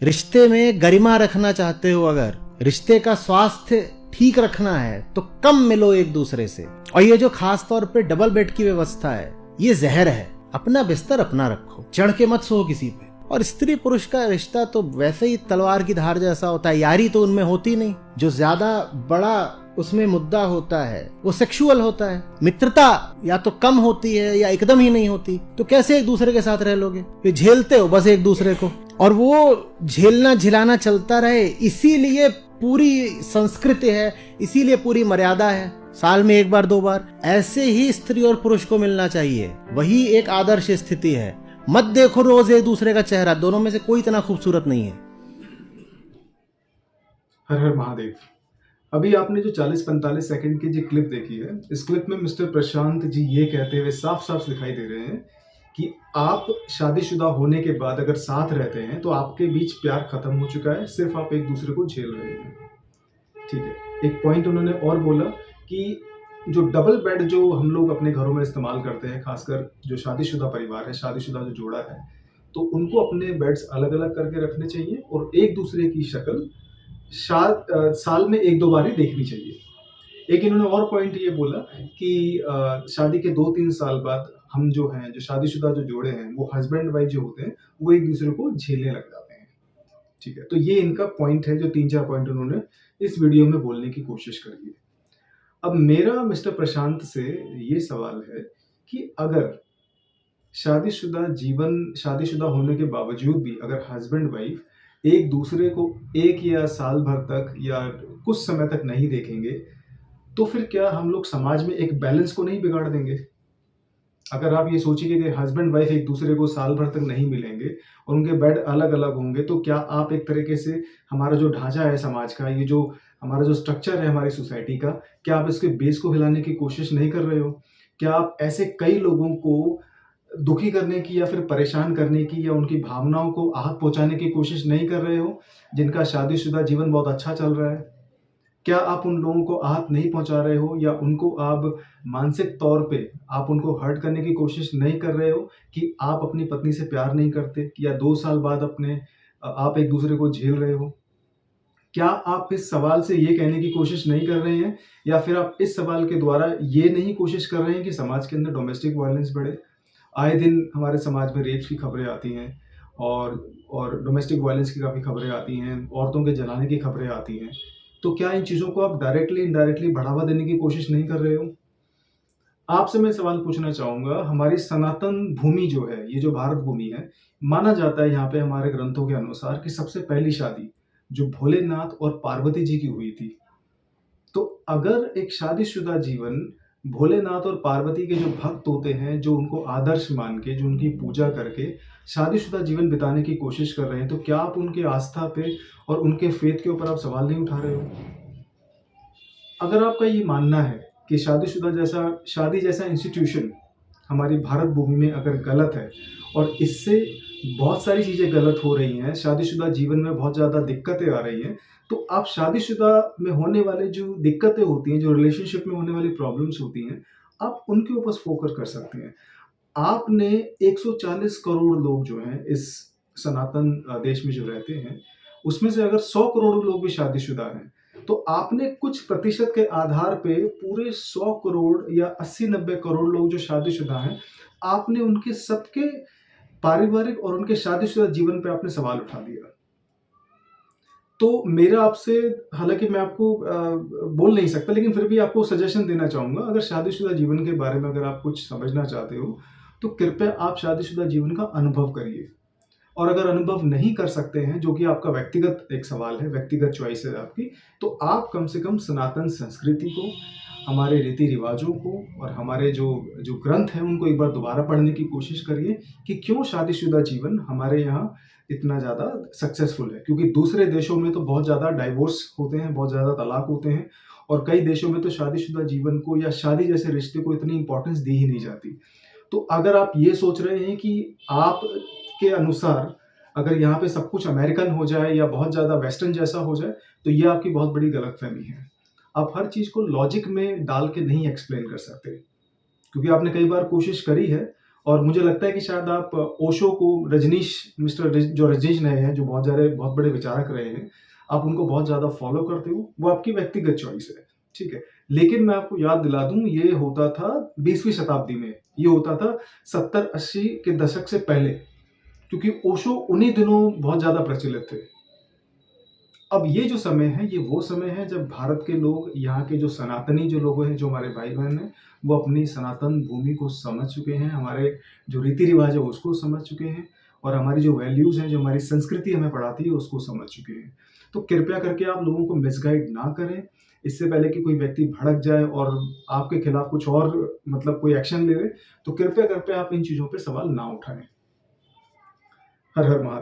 रिश्ते में गरिमा रखना चाहते हो, अगर रिश्ते का स्वास्थ्य ठीक रखना है तो कम मिलो एक दूसरे से। और ये जो खास तौर पे डबल बेड की व्यवस्था है, ये जहर है। अपना बिस्तर अपना रखो, चढ़ के मत सो किसी पे। और स्त्री पुरुष का रिश्ता तो वैसे ही तलवार की धार जैसा होता है, यारी तो उनमें होती नहीं। जो ज्यादा बड़ा उसमें मुद्दा होता है वो सेक्सुअल होता है। मित्रता या तो कम होती है या एकदम ही नहीं होती। तो कैसे एक दूसरे के साथ रह लोगे? ये झेलते हो बस एक दूसरे को, और वो झेलना झिलाना चलता रहे। इसीलिए पूरी संस्कृति है, इसीलिए पूरी मर्यादा है। साल में एक बार दो बार ऐसे ही स्त्री और पुरुष को मिलना चाहिए, वही एक आदर्श स्थिति है। मत देखो रोज एक दूसरे का चेहरा, दोनों में से कोई इतना खूबसूरत नहीं है। हर हर महादेव। अभी आपने जो 40-45 सेकंड की जो क्लिप देखी है, इस क्लिप में मिस्टर प्रशांत जी ये कहते हुए साफ साफ दिखाई दे रहे हैं कि आप शादीशुदा होने के बाद अगर साथ रहते हैं तो आपके बीच प्यार खत्म हो चुका है, सिर्फ आप एक दूसरे को झेल रहे हैं। ठीक है। एक पॉइंट उन्होंने और बोला कि जो डबल बेड जो हम लोग अपने घरों में इस्तेमाल करते हैं, खासकर जो शादीशुदा परिवार है, शादीशुदा जो जोड़ा है, तो उनको अपने बेड्स अलग अलग करके रखने चाहिए और एक दूसरे की शक्ल साल में एक दो बार ही देखनी चाहिए। एक इन्होंने और पॉइंट ये बोला कि शादी के 2-3 साल बाद हम जो हैं, जो शादीशुदा जो जोड़े हैं, वो हस्बैंड वाइफ जो होते हैं, वो एक दूसरे को झेलने लग जाते हैं। ठीक है। तो ये इनका पॉइंट है, जो 3-4 पॉइंट उन्होंने इस वीडियो में बोलने की कोशिश करी है। अब मेरा मिस्टर प्रशांत से ये सवाल है कि अगर शादीशुदा होने के बावजूद भी अगर हस्बैंड वाइफ एक दूसरे को 1 या साल भर तक या कुछ समय तक नहीं देखेंगे, तो फिर क्या हम लोग समाज में एक बैलेंस को नहीं बिगाड़ देंगे? अगर आप ये सोचिए कि हस्बैंड वाइफ एक दूसरे को साल भर तक नहीं मिलेंगे और उनके बेड अलग-अलग होंगे, तो क्या आप एक तरीके से हमारा जो ढाँचा है समाज का, ये जो हमारा जो स्ट्रक्चर है हमारी सोसाइटी का, क्या आप इसके बेस को हिलाने की कोशिश नहीं कर रहे हो? क्या आप ऐसे कई लोगों को दुखी करने की या फिर परेशान करने की या उनकी भावनाओं को आहत पहुँचाने की कोशिश नहीं कर रहे हो, जिनका शादीशुदा जीवन बहुत अच्छा चल रहा है? क्या आप उन लोगों को आहत नहीं पहुँचा रहे हो या उनको आप मानसिक तौर पे आप उनको हर्ट करने की कोशिश नहीं कर रहे हो कि आप अपनी पत्नी से प्यार नहीं करते या 2 साल बाद आप एक-दूसरे को झेल रहे हो? क्या आप इस सवाल से ये कहने की कोशिश नहीं कर रहे हैं या फिर आप इस सवाल के द्वारा ये नहीं कोशिश कर रहे हैं कि समाज के अंदर डोमेस्टिक वायलेंस बढ़े? आए दिन हमारे समाज में रेप्स की खबरें आती हैं और डोमेस्टिक वायलेंस की काफ़ी खबरें आती हैं, औरतों के जलाने की खबरें आती हैं। तो क्या इन चीज़ों को आप डायरेक्टली इनडायरेक्टली बढ़ावा देने की कोशिश नहीं कर रहे हो? आपसे मैं सवाल पूछना चाहूँगा, हमारी सनातन भूमि जो है, ये जो भारत भूमि है, माना जाता है यहाँ पे हमारे ग्रंथों के अनुसार कि सबसे पहली शादी जो भोलेनाथ और पार्वती जी की हुई थी। तो अगर एक शादीशुदा जीवन भोलेनाथ और पार्वती के जो भक्त होते हैं, जो उनको आदर्श मान के, जो उनकी पूजा करके शादीशुदा जीवन बिताने की कोशिश कर रहे हैं, तो क्या आप उनकी आस्था पे और उनके फेथ के ऊपर आप सवाल नहीं उठा रहे हो? अगर आपका ये मानना है कि शादी जैसा इंस्टीट्यूशन हमारी भारत भूमि में अगर गलत है और इससे बहुत सारी चीज़ें गलत हो रही हैं, शादीशुदा जीवन में बहुत ज़्यादा दिक्कतें आ रही हैं, तो आप शादीशुदा में होने वाले जो दिक्कतें होती हैं, जो रिलेशनशिप में होने वाली प्रॉब्लम्स होती हैं, आप उनके ऊपर फोकस कर सकते हैं। आपने 140 करोड़ लोग जो हैं इस सनातन देश में जो रहते हैं, उसमें से अगर 100 करोड़ लोग भी शादीशुदा हैं, तो आपने कुछ प्रतिशत के आधार पे पूरे 100 करोड़ या 80-90 करोड़ लोग जो शादीशुदा हैं, आपने उनके सबके पारिवारिक और उनके शादीशुदा जीवन पे आपने सवाल उठा दिया। तो मेरा आपसे, हालाँकि मैं आपको बोल नहीं सकता, लेकिन फिर भी आपको सजेशन देना चाहूँगा, अगर शादीशुदा जीवन के बारे में अगर आप कुछ समझना चाहते हो, तो कृपया आप शादीशुदा जीवन का अनुभव करिए। और अगर अनुभव नहीं कर सकते हैं, जो कि आपका व्यक्तिगत एक सवाल है, व्यक्तिगत चॉइस है आपकी, तो आप कम से कम सनातन संस्कृति को, हमारे रीति-रिवाज़ों को और हमारे जो जो ग्रंथ हैं, उनको एक बार दोबारा पढ़ने की कोशिश करिए कि क्यों शादीशुदा जीवन हमारे यहाँ इतना ज़्यादा सक्सेसफुल है। क्योंकि दूसरे देशों में तो बहुत ज़्यादा डाइवोर्स होते हैं, बहुत ज़्यादा तलाक होते हैं और कई देशों में तो शादीशुदा जीवन को या शादी जैसे रिश्ते को इतनी इम्पोर्टेंस दी ही नहीं जाती। तो अगर आप ये सोच रहे हैं कि आपके अनुसार अगर यहाँ पे सब कुछ अमेरिकन हो जाए या बहुत ज़्यादा वेस्टर्न जैसा हो जाए, तो ये आपकी बहुत बड़ी गलतफ़हमी है। आप हर चीज़ को लॉजिक में डाल के नहीं एक्सप्लेन कर सकते, क्योंकि आपने कई बार कोशिश करी है और मुझे लगता है कि शायद आप ओशो को जो रजनीश नए हैं, जो बहुत बड़े विचारक रहे हैं, आप उनको बहुत ज़्यादा फॉलो करते हो, वो आपकी व्यक्तिगत चॉइस है, ठीक है। लेकिन मैं आपको याद दिला दूँ, ये होता था 20वीं शताब्दी में, ये होता था 70-80 के दशक से पहले, क्योंकि ओशो उन्हीं दिनों बहुत ज़्यादा प्रचलित थे। अब ये जो समय है, ये वो समय है जब भारत के लोग, यहाँ के जो सनातनी जो लोग हैं, जो हमारे भाई-बहन हैं, वो अपनी सनातन भूमि को समझ चुके हैं, हमारे जो रीति-रिवाज है उसको समझ चुके हैं और हमारी जो वैल्यूज़ हैं, जो हमारी संस्कृति हमें पढ़ाती है उसको समझ चुके हैं। तो कृपया करके आप लोगों को मिसगाइड ना करें, इससे पहले कि कोई व्यक्ति भड़क जाए और आपके खिलाफ कुछ और मतलब कोई एक्शन ले ले, तो कृपया करके आप इन चीज़ों पे सवाल ना उठाएँ। हर हर महादेव।